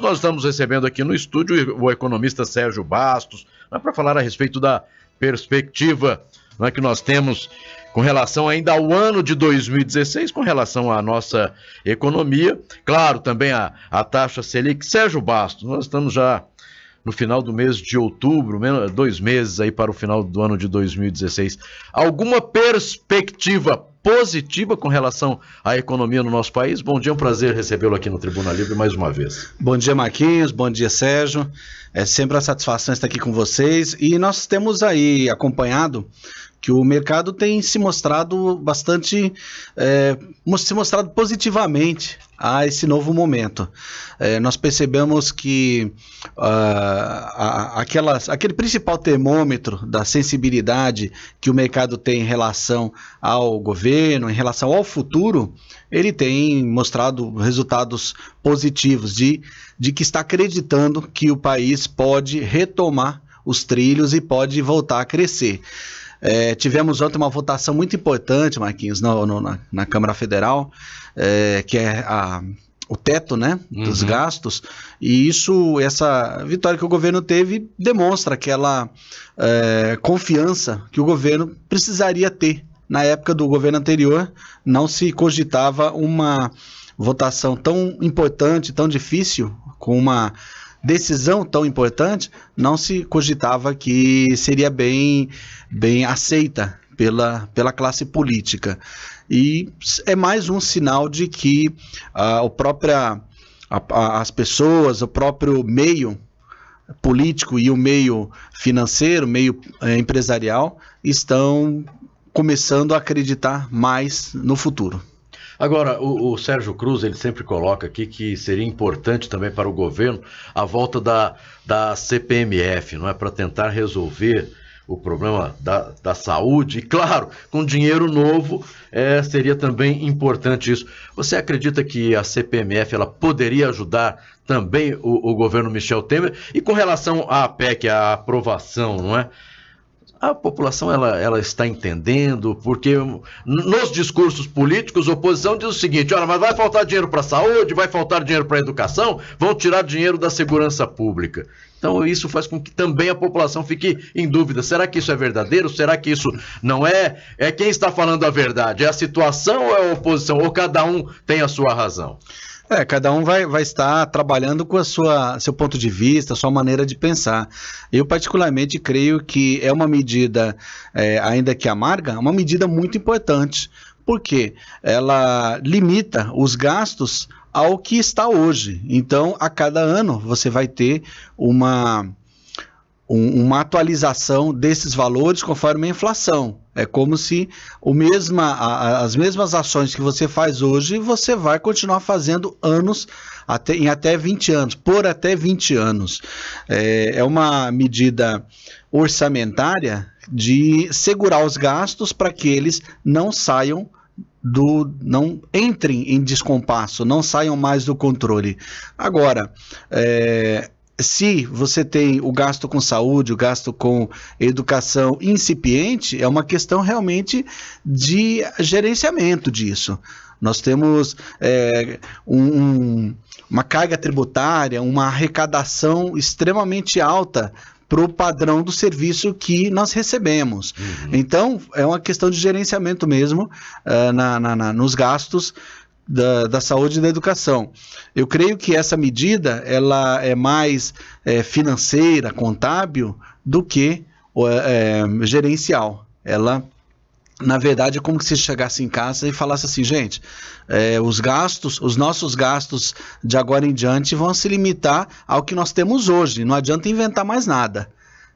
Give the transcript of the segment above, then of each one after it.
Nós estamos recebendo aqui no estúdio o economista Sérgio Bastos, para falar a respeito da perspectiva que nós temos com relação ainda ao ano de 2016, com relação à nossa economia. Claro, também a taxa Selic. Sérgio Bastos, nós estamos já no final do mês de outubro, 2 meses aí para o final do ano de 2016. Alguma perspectiva positiva com relação à economia no nosso país? Bom dia, é um prazer recebê-lo aqui no Tribuna Livre mais uma vez. Bom dia, Marquinhos, bom dia, Sérgio. É sempre uma satisfação estar aqui com vocês. E nós temos aí acompanhado que o mercado tem se mostrado se mostrado positivamente a esse novo momento. Nós percebemos que aquele principal termômetro da sensibilidade que o mercado tem em relação ao governo, em relação ao futuro, ele tem mostrado resultados positivos de que está acreditando que o país pode retomar os trilhos e pode voltar a crescer. Tivemos ontem uma votação muito importante, Marquinhos, na Câmara Federal, que é o teto, né, dos gastos, e essa vitória que o governo teve demonstra aquela confiança que o governo precisaria ter. Na época do governo anterior, não se cogitava uma votação tão importante, tão difícil, com uma decisão tão importante, não se cogitava que seria bem aceita pela classe política. E é mais um sinal de que as pessoas, o próprio meio político e o meio financeiro, o meio empresarial, estão começando a acreditar mais no futuro. Agora, o Sérgio Cruz, ele sempre coloca aqui que seria importante também para o governo a volta da CPMF, não é, para tentar resolver o problema da saúde, e claro, com dinheiro novo seria também importante isso. Você acredita que a CPMF ela poderia ajudar também o governo Michel Temer? E com relação à PEC, à aprovação, não é? A população ela está entendendo, porque nos discursos políticos, a oposição diz o seguinte: olha, mas vai faltar dinheiro para a saúde, vai faltar dinheiro para a educação, vão tirar dinheiro da segurança pública. Então isso faz com que também a população fique em dúvida. Será que isso é verdadeiro? Será que isso não é? É quem está falando a verdade? É a situação ou é a oposição? Ou cada um tem a sua razão? Cada um vai estar trabalhando com seu ponto de vista, a sua maneira de pensar. Eu particularmente creio que é uma medida, ainda que amarga, uma medida muito importante, porque ela limita os gastos ao que está hoje. Então, a cada ano você vai ter uma atualização desses valores conforme a inflação. É como se as mesmas ações que você faz hoje, você vai continuar fazendo em até 20 anos, por até 20 anos. É uma medida orçamentária de segurar os gastos para que eles não entrem em descompasso, não saiam mais do controle. Agora, se você tem o gasto com saúde, o gasto com educação incipiente, é uma questão realmente de gerenciamento disso. Nós temos uma carga tributária, uma arrecadação extremamente alta para o padrão do serviço que nós recebemos. Então, é uma questão de gerenciamento mesmo nos gastos da saúde e da educação. Eu creio que essa medida ela é mais financeira, contábil, do que gerencial. Ela, na verdade, é como se chegasse em casa e falasse assim: gente, os nossos gastos de agora em diante vão se limitar ao que nós temos hoje, não adianta inventar mais nada.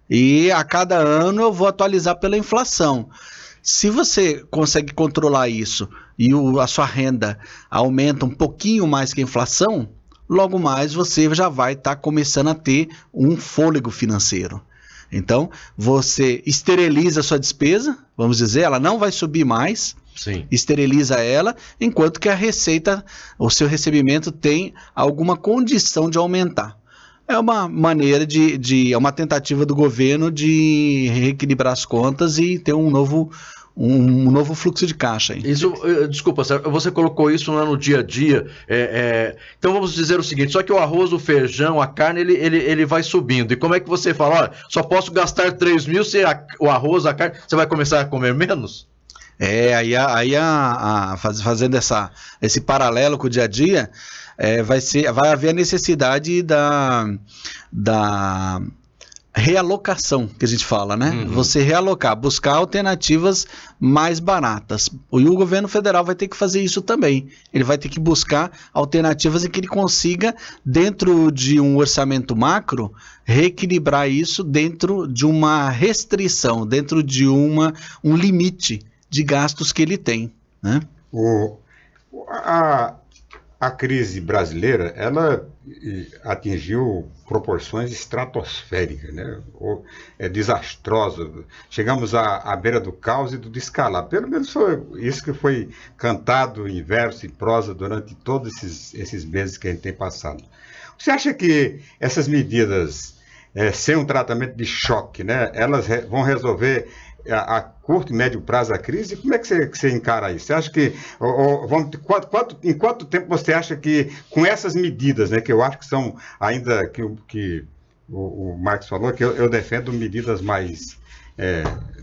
E a cada ano eu vou atualizar pela inflação. Se você consegue controlar isso e a sua renda aumenta um pouquinho mais que a inflação, logo mais você já vai estar começando a ter um fôlego financeiro. Então, você esteriliza a sua despesa, vamos dizer, ela não vai subir mais. Sim. Esteriliza ela, enquanto que a receita, o seu recebimento tem alguma condição de aumentar. É uma maneira é uma tentativa do governo de reequilibrar as contas e ter um novo um novo fluxo de caixa. Aí. Isso, desculpa, você colocou isso lá no dia a dia. Então vamos dizer o seguinte: só que o arroz, o feijão, a carne, ele vai subindo. E como é que você fala, olha, só posso gastar 3 mil se o arroz, a carne, você vai começar a comer menos? Fazendo esse paralelo com o dia a dia, vai haver a necessidade da realocação, que a gente fala, né? Uhum. Você realocar, buscar alternativas mais baratas. E o governo federal vai ter que fazer isso também. Ele vai ter que buscar alternativas em que ele consiga, dentro de um orçamento macro, reequilibrar isso dentro de uma restrição, dentro de um limite de gastos que ele tem, né? A crise brasileira, ela atingiu proporções estratosféricas, né? É desastrosa. Chegamos à beira do caos e do descalabro. Pelo menos foi isso que foi cantado em verso e prosa durante todos esses meses que a gente tem passado. Você acha que essas medidas, sem um tratamento de choque, né, elas vão resolver a curto e médio prazo a crise? Como é que você encara isso? Você acha que em quanto tempo você acha que com essas medidas, né, que eu acho que são ainda que o Marcos falou, que eu defendo medidas mais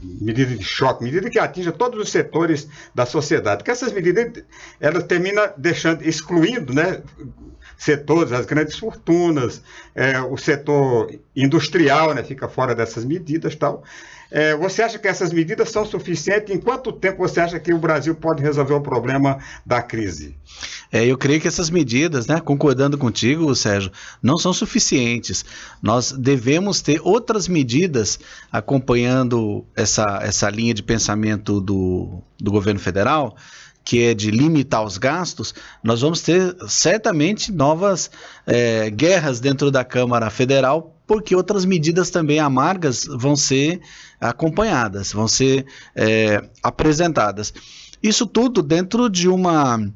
medida de choque, medida que atinja todos os setores da sociedade, que essas medidas elas terminam excluindo, né, setores, as grandes fortunas, o setor industrial, né, fica fora dessas medidas, tal. Você acha que essas medidas são suficientes? Em quanto tempo você acha que o Brasil pode resolver o problema da crise? Eu creio que essas medidas, né, concordando contigo, Sérgio, não são suficientes. Nós devemos ter outras medidas acompanhando essa linha de pensamento do governo federal, que é de limitar os gastos. Nós vamos ter certamente novas guerras dentro da Câmara Federal, porque outras medidas também amargas vão ser acompanhadas, vão ser apresentadas. Isso tudo dentro de uma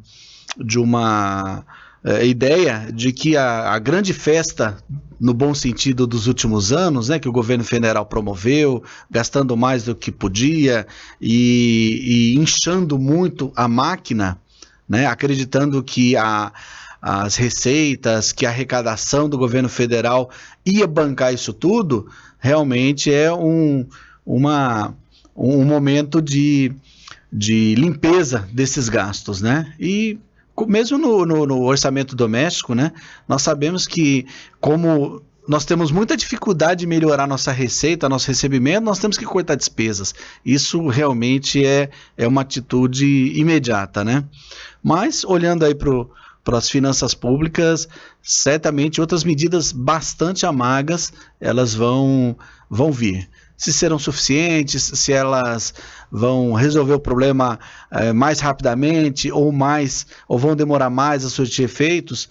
ideia de que a grande festa, no bom sentido dos últimos anos, né, que o governo federal promoveu, gastando mais do que podia e inchando muito a máquina, né, acreditando que as receitas, que a arrecadação do governo federal ia bancar isso tudo, realmente é um momento de limpeza desses gastos, né? E mesmo no orçamento doméstico, né, nós sabemos que, como nós temos muita dificuldade de melhorar nossa receita, nosso recebimento, nós temos que cortar despesas. Isso realmente é uma atitude imediata, né? Mas, olhando aí para as finanças públicas, certamente outras medidas bastante amargas, elas vão vir. Se serão suficientes, se elas vão resolver o problema mais rapidamente ou vão demorar mais a surtir efeitos,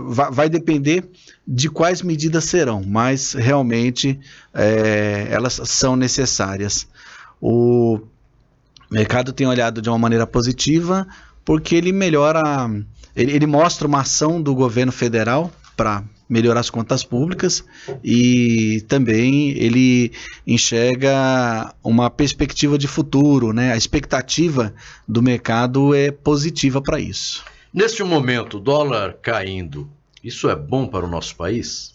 vai depender de quais medidas serão, mas realmente elas são necessárias. O mercado tem olhado de uma maneira positiva, porque ele mostra uma ação do governo federal para melhorar as contas públicas, e também ele enxerga uma perspectiva de futuro, né? A expectativa do mercado é positiva para isso. Neste momento, o dólar caindo, isso é bom para o nosso país?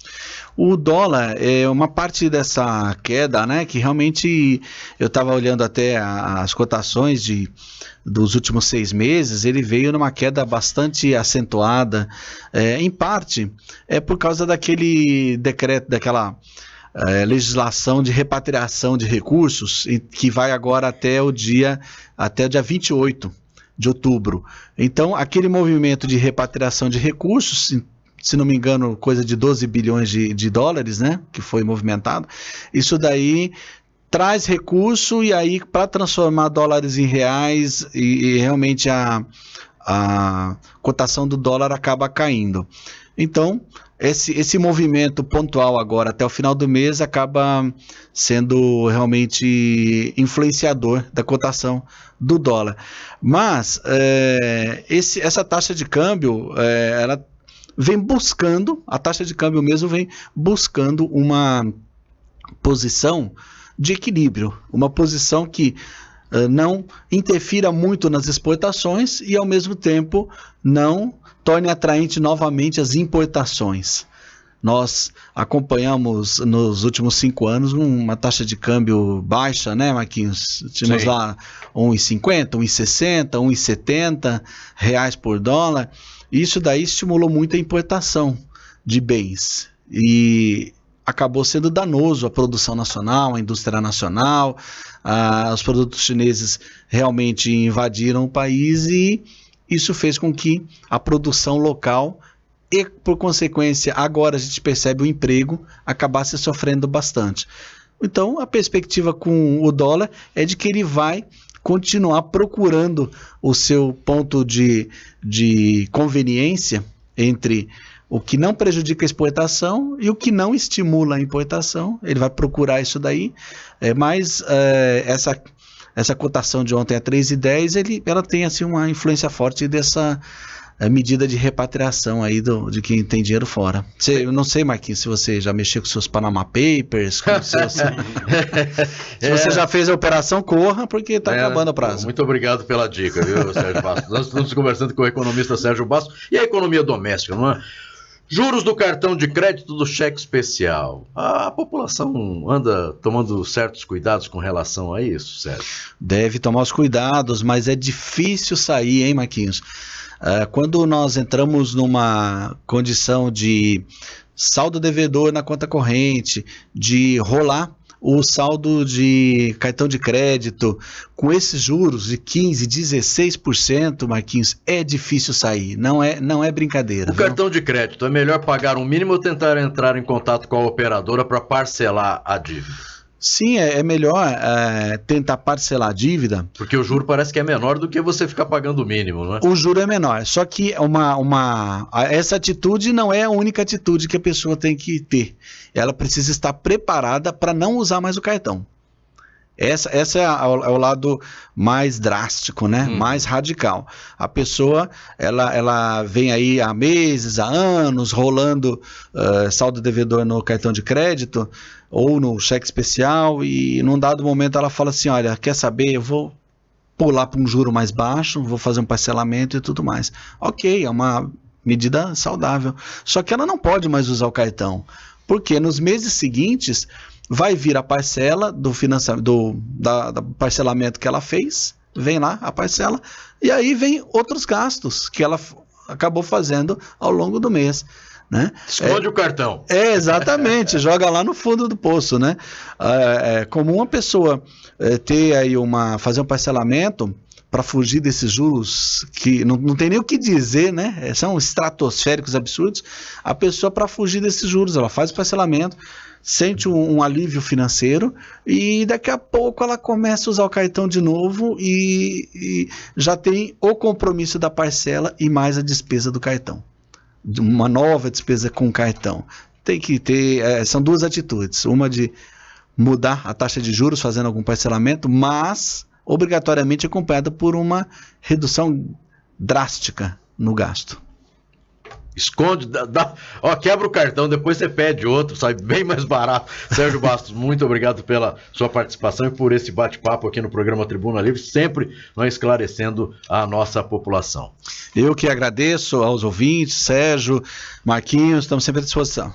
O dólar é uma parte dessa queda, né, que realmente eu estava olhando até as cotações dos últimos 6 meses, ele veio numa queda bastante acentuada, em parte por causa daquele decreto, daquela legislação de repatriação de recursos, que vai agora até o dia 28 de outubro. Então, aquele movimento de repatriação de recursos, se não me engano, coisa de 12 bilhões de dólares, né, que foi movimentado, isso daí traz recurso, e aí para transformar dólares em reais, e realmente a cotação do dólar acaba caindo. Então, esse movimento pontual agora até o final do mês acaba sendo realmente influenciador da cotação do dólar. Mas essa taxa de câmbio, ela vem buscando, a taxa de câmbio mesmo vem buscando uma posição de equilíbrio, uma posição que não interfira muito nas exportações e, ao mesmo tempo, não torne atraente novamente as importações. Nós acompanhamos nos últimos 5 anos uma taxa de câmbio baixa, né, Marquinhos? Tínhamos lá 1,50, 1,60, 1,70 reais por dólar. Isso daí estimulou muito a importação de bens e acabou sendo danoso à produção nacional, à indústria nacional. Os produtos chineses realmente invadiram o país e isso fez com que a produção local e, por consequência, agora a gente percebe o emprego acabasse sofrendo bastante. Então, a perspectiva com o dólar é de que ele vai continuar procurando o seu ponto de conveniência entre o que não prejudica a exportação e o que não estimula a importação. Ele vai procurar isso daí, mas essa cotação de ontem a 3,10, ela tem assim, uma influência forte dessa medida de repatriação aí de quem tem dinheiro fora. Eu não sei, Marquinhos, se você já mexeu com seus Panama Papers, se você já fez a operação, corra, porque está acabando o prazo. Muito obrigado pela dica, viu, Sérgio Bastos? Nós estamos conversando com o economista Sérgio Bastos e a economia doméstica, não é? Juros do cartão de crédito do cheque especial. A população anda tomando certos cuidados com relação a isso, Sérgio? Deve tomar os cuidados, mas é difícil sair, hein, Marquinhos? Quando nós entramos numa condição de saldo devedor na conta corrente, de rolar o saldo de cartão de crédito, com esses juros de 15%, 16%, Marquinhos, é difícil sair, não é brincadeira. O cartão de crédito, é melhor pagar um mínimo ou tentar entrar em contato com a operadora para parcelar a dívida? Sim, é melhor tentar parcelar a dívida. Porque o juro parece que é menor do que você ficar pagando o mínimo, não é? O juro é menor, só que essa atitude não é a única atitude que a pessoa tem que ter. Ela precisa estar preparada para não usar mais o cartão. Essa é o lado mais drástico, né? Mais radical. A pessoa, ela vem aí há meses, há anos, rolando saldo devedor no cartão de crédito ou no cheque especial e num dado momento ela fala assim, olha, quer saber, eu vou pular para um juro mais baixo, vou fazer um parcelamento e tudo mais. Ok, é uma medida saudável. Só que ela não pode mais usar o cartão, porque nos meses seguintes vai vir a parcela do financiamento, da parcelamento que ela fez, vem lá a parcela, e aí vem outros gastos que ela acabou fazendo ao longo do mês. Né? Esconde o cartão. Exatamente, joga lá no fundo do poço, né? É comum uma pessoa ter aí fazer um parcelamento para fugir desses juros que não tem nem o que dizer, né? São estratosféricos absurdos. A pessoa, para fugir desses juros, ela faz o parcelamento, sente um alívio financeiro e daqui a pouco ela começa a usar o cartão de novo e já tem o compromisso da parcela e mais a despesa do cartão. Uma nova despesa com cartão. Tem que ter, são duas atitudes, uma de mudar a taxa de juros fazendo algum parcelamento, mas obrigatoriamente acompanhada por uma redução drástica no gasto. Esconde, quebra o cartão, depois você pede outro, sai bem mais barato. Sérgio Bastos, muito obrigado pela sua participação e por esse bate-papo aqui no programa Tribuna Livre, sempre esclarecendo a nossa população. Eu que agradeço aos ouvintes, Sérgio, Marquinhos, estamos sempre à disposição.